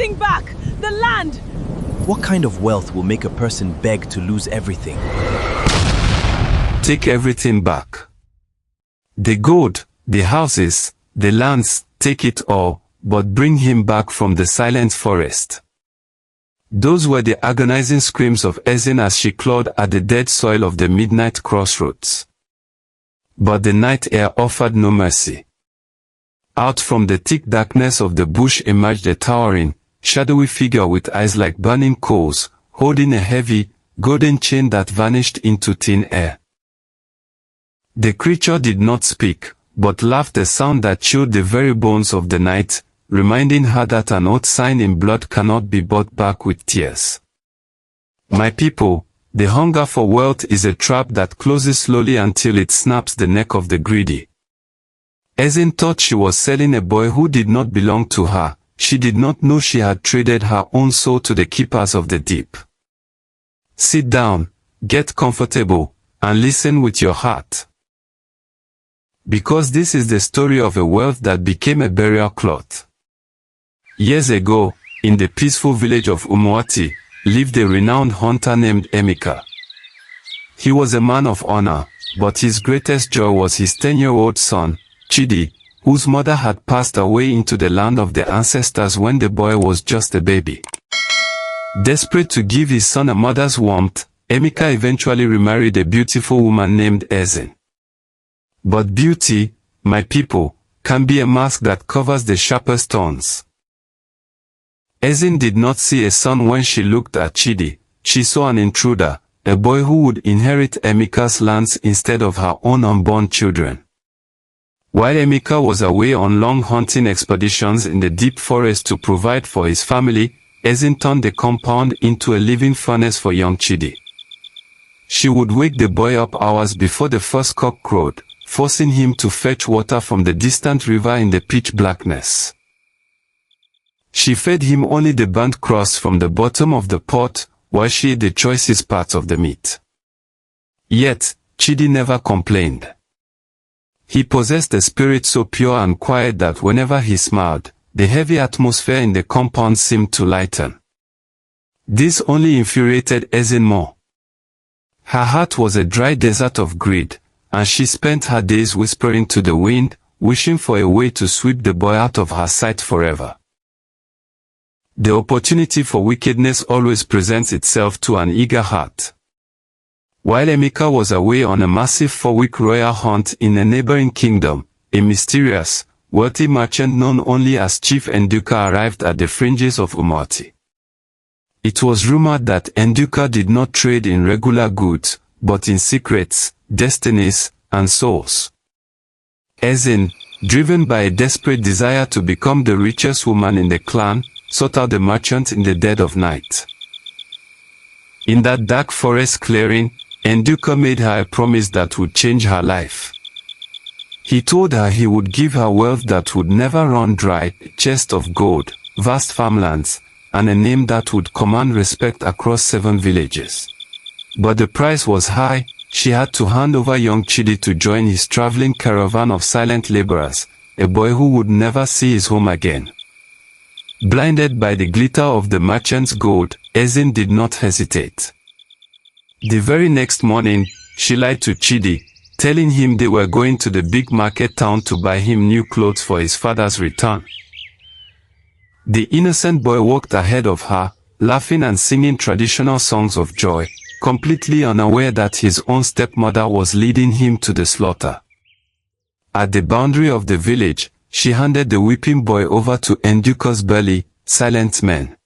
everything back! The land! What kind of wealth will make a person beg to lose everything? Take everything back. The gold, the houses, the lands, take it all, but bring him back from the silent forest. Those were the agonizing screams of Ezinne as she clawed at the dead soil of the midnight crossroads. But the night air offered no mercy. Out from the thick darkness of the bush emerged a towering, shadowy figure with eyes like burning coals, holding a heavy, golden chain that vanished into thin air. The creature did not speak, but laughed a sound that chilled the very bones of the night, reminding her that an oath signed in blood cannot be bought back with tears. My people, the hunger for wealth is a trap that closes slowly until it snaps the neck of the greedy. Ezinne thought she was selling a boy who did not belong to her. She did not know she had traded her own soul to the keepers of the deep. Sit down, get comfortable, and listen with your heart. Because this is the story of a wealth that became a burial cloth. Years ago, in the peaceful village of Umuati, lived a renowned hunter named Emeka. He was a man of honor, but his greatest joy was his 10-year-old son, Chidi, whose mother had passed away into the land of the ancestors when the boy was just a baby. Desperate to give his son a mother's warmth, Emeka eventually remarried a beautiful woman named Ezinne. But beauty, my people, can be a mask that covers the sharpest thorns. Ezinne did not see a son when she looked at Chidi. She saw an intruder, a boy who would inherit Emeka's lands instead of her own unborn children. While Emeka was away on long hunting expeditions in the deep forest to provide for his family, Ezinne turned the compound into a living furnace for young Chidi. She would wake the boy up hours before the first cock crowed, forcing him to fetch water from the distant river in the pitch blackness. She fed him only the burnt crust from the bottom of the pot, while she ate the choicest parts of the meat. Yet, Chidi never complained. He possessed a spirit so pure and quiet that whenever he smiled, the heavy atmosphere in the compound seemed to lighten. This only infuriated Ezinne more. Her heart was a dry desert of greed, and she spent her days whispering to the wind, wishing for a way to sweep the boy out of her sight forever. The opportunity for wickedness always presents itself to an eager heart. While Emeka was away on a massive 4-week royal hunt in a neighboring kingdom, a mysterious, wealthy merchant known only as Chief Nduka arrived at the fringes of Umuati. It was rumored that Nduka did not trade in regular goods, but in secrets, destinies, and souls. Ezinne, driven by a desperate desire to become the richest woman in the clan, sought out the merchant in the dead of night. In that dark forest clearing, Nduka made her a promise that would change her life. He told her he would give her wealth that would never run dry, a chest of gold, vast farmlands, and a name that would command respect across 7 villages. But the price was high. She had to hand over young Chidi to join his traveling caravan of silent laborers, a boy who would never see his home again. Blinded by the glitter of the merchant's gold, Ezinne did not hesitate. The very next morning, she lied to Chidi, telling him they were going to the big market town to buy him new clothes for his father's return. The innocent boy walked ahead of her, laughing and singing traditional songs of joy, completely unaware that his own stepmother was leading him to the slaughter. At the boundary of the village, she handed the weeping boy over to Nduka's burly, silent men.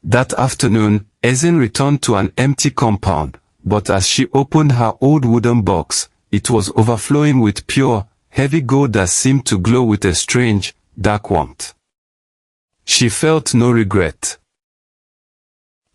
That afternoon, Ezinne returned to an empty compound, but as she opened her old wooden box, it was overflowing with pure, heavy gold that seemed to glow with a strange, dark warmth. She felt no regret.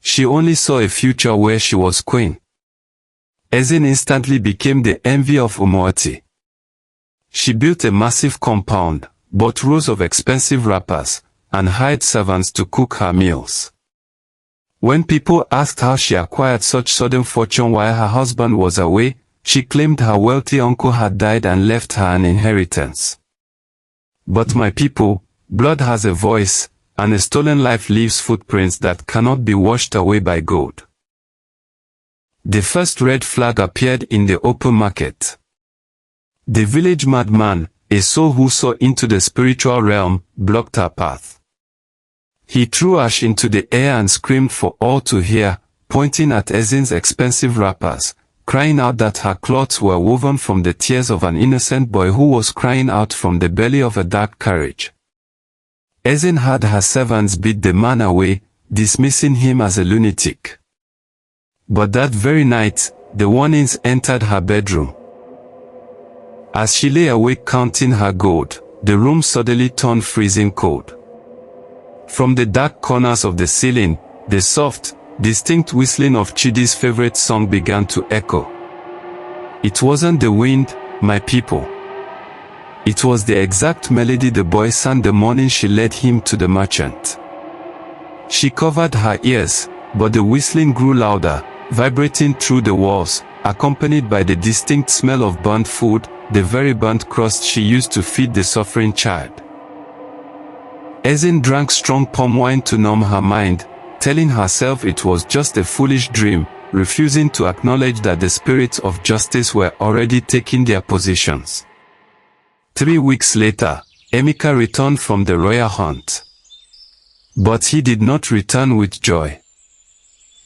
She only saw a future where she was queen. Ezinne instantly became the envy of Umuati. She built a massive compound, bought rows of expensive wrappers, and hired servants to cook her meals. When people asked how she acquired such sudden fortune while her husband was away, she claimed her wealthy uncle had died and left her an inheritance. But my people, blood has a voice, and a stolen life leaves footprints that cannot be washed away by gold. The first red flag appeared in the open market. The village madman, a soul who saw into the spiritual realm, blocked her path. He threw ash into the air and screamed for all to hear, pointing at Ezinne's expensive wrappers, crying out that her clothes were woven from the tears of an innocent boy who was crying out from the belly of a dark carriage. Ezinne had her servants beat the man away, dismissing him as a lunatic. But that very night, the warnings entered her bedroom. As she lay awake counting her gold, the room suddenly turned freezing cold. From the dark corners of the ceiling, the soft, distinct whistling of Chidi's favorite song began to echo. It wasn't the wind, my people. It was the exact melody the boy sang the morning she led him to the merchant. She covered her ears, but the whistling grew louder, vibrating through the walls, accompanied by the distinct smell of burnt food, the very burnt crust she used to feed the suffering child. Ezinne drank strong palm wine to numb her mind, telling herself it was just a foolish dream, refusing to acknowledge that the spirits of justice were already taking their positions. 3 weeks later, Emeka returned from the royal hunt. But he did not return with joy.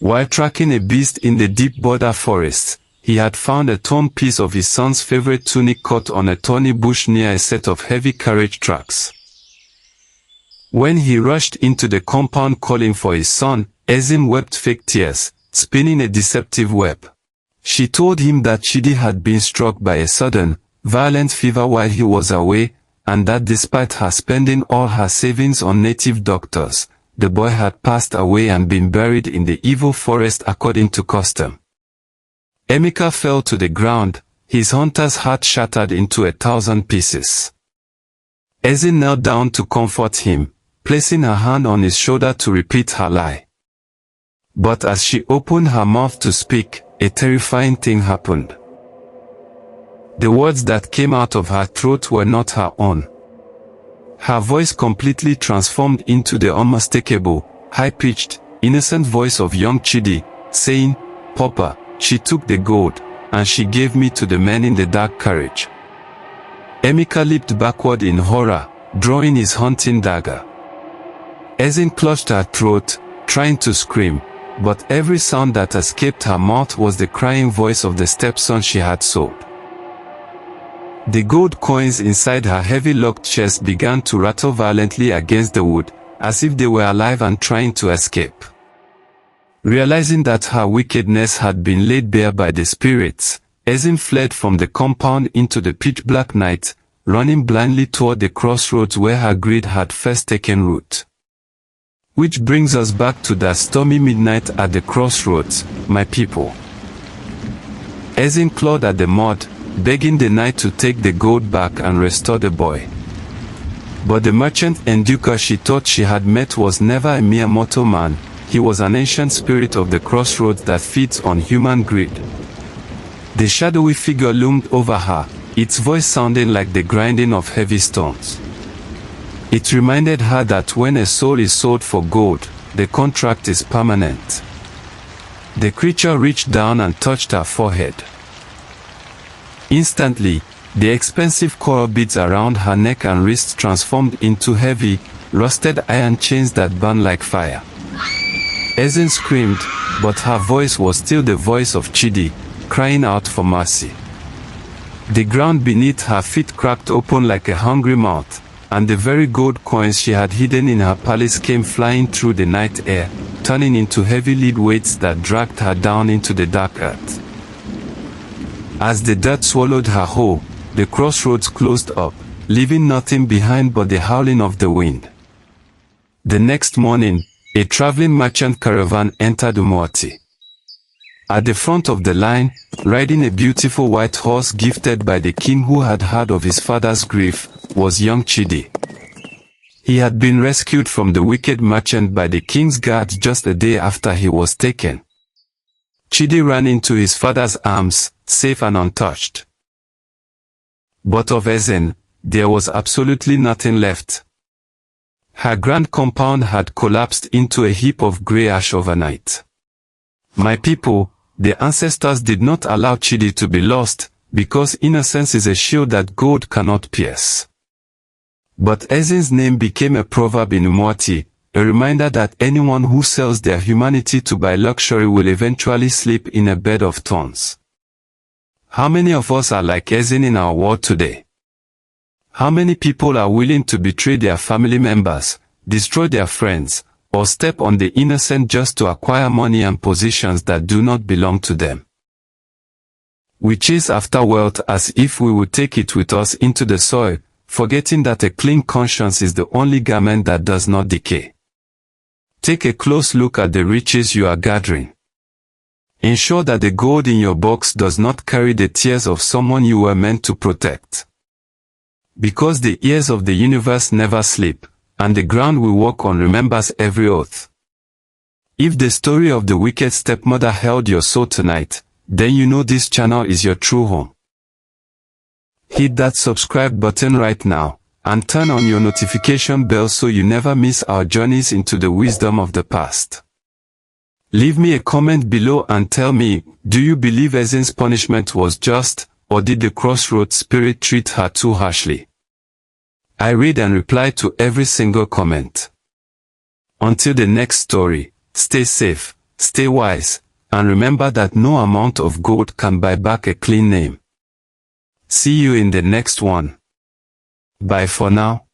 While tracking a beast in the deep border forest, he had found a torn piece of his son's favorite tunic caught on a thorny bush near a set of heavy carriage tracks. When he rushed into the compound calling for his son, Ezinne wept fake tears, spinning a deceptive web. She told him that Chidi had been struck by a sudden, violent fever while he was away, and that despite her spending all her savings on native doctors, the boy had passed away and been buried in the evil forest according to custom. Emeka fell to the ground, his hunter's heart shattered into 1,000 pieces. Ezinne knelt down to comfort him, placing her hand on his shoulder to repeat her lie. But as she opened her mouth to speak, a terrifying thing happened. The words that came out of her throat were not her own. Her voice completely transformed into the unmistakable, high-pitched, innocent voice of young Chidi, saying, "Papa, she took the gold, and she gave me to the man in the dark carriage." Emeka leaped backward in horror, drawing his hunting dagger. Ezinne clutched her throat, trying to scream, but every sound that escaped her mouth was the crying voice of the stepson she had sold. The gold coins inside her heavy locked chest began to rattle violently against the wood, as if they were alive and trying to escape. Realizing that her wickedness had been laid bare by the spirits, Ezinne fled from the compound into the pitch-black night, running blindly toward the crossroads where her greed had first taken root. Which brings us back to that stormy midnight at the crossroads, my people. Ezinne clawed at the mud, begging the knight to take the gold back and restore the boy. But the merchant Nduka she thought she had met was never a mere mortal man, he was an ancient spirit of the crossroads that feeds on human greed. The shadowy figure loomed over her, its voice sounding like the grinding of heavy stones. It reminded her that when a soul is sold for gold, the contract is permanent. The creature reached down and touched her forehead. Instantly, the expensive coral beads around her neck and wrists transformed into heavy, rusted iron chains that burned like fire. Ezinne screamed, but her voice was still the voice of Chidi, crying out for mercy. The ground beneath her feet cracked open like a hungry mouth, and the very gold coins she had hidden in her palace came flying through the night air, turning into heavy lead weights that dragged her down into the dark earth. As the dirt swallowed her whole, the crossroads closed up, leaving nothing behind but the howling of the wind. The next morning, a traveling merchant caravan entered Umuati. At the front of the line, riding a beautiful white horse gifted by the king who had heard of his father's grief, was young Chidi. He had been rescued from the wicked merchant by the king's guards just a day after he was taken. Chidi ran into his father's arms, safe and untouched. But of Ezinne, there was absolutely nothing left. Her grand compound had collapsed into a heap of grey ash overnight. My people, the ancestors did not allow Chidi to be lost, because innocence is a shield that gold cannot pierce. But Ezinne's name became a proverb in Umuati, a reminder that anyone who sells their humanity to buy luxury will eventually sleep in a bed of thorns. How many of us are like Ezinne in our world today? How many people are willing to betray their family members, destroy their friends, or step on the innocent just to acquire money and positions that do not belong to them? We chase after wealth as if we would take it with us into the soil, forgetting that a clean conscience is the only garment that does not decay. Take a close look at the riches you are gathering. Ensure that the gold in your box does not carry the tears of someone you were meant to protect. Because the ears of the universe never sleep, and the ground we walk on remembers every oath. If the story of the wicked stepmother held your soul tonight, then you know this channel is your true home. Hit that subscribe button right now, and turn on your notification bell so you never miss our journeys into the wisdom of the past. Leave me a comment below and tell me, do you believe Ezinne's punishment was just, or did the Crossroads Spirit treat her too harshly? I read and reply to every single comment. Until the next story, stay safe, stay wise, and remember that no amount of gold can buy back a clean name. See you in the next one. Bye for now.